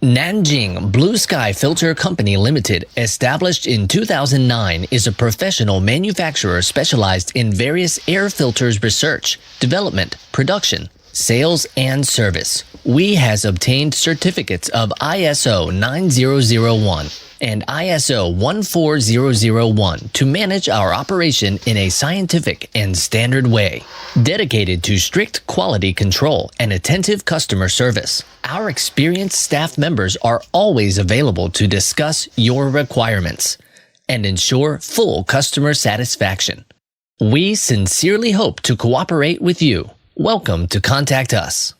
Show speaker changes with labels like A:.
A: Nanjing Blue Sky Filter Company Limited, established in 2009, is a professional manufacturer specialized in various air filters research, development, production, sales, and service. We has obtained certificates of ISO 9001 and ISO 14001 to manage our operation in a scientific and standard way, dedicated to strict quality control and attentive customer service. Our experienced staff members are always available to discuss your requirements and ensure full customer satisfaction. We sincerely hope to cooperate with you. Welcome to contact us.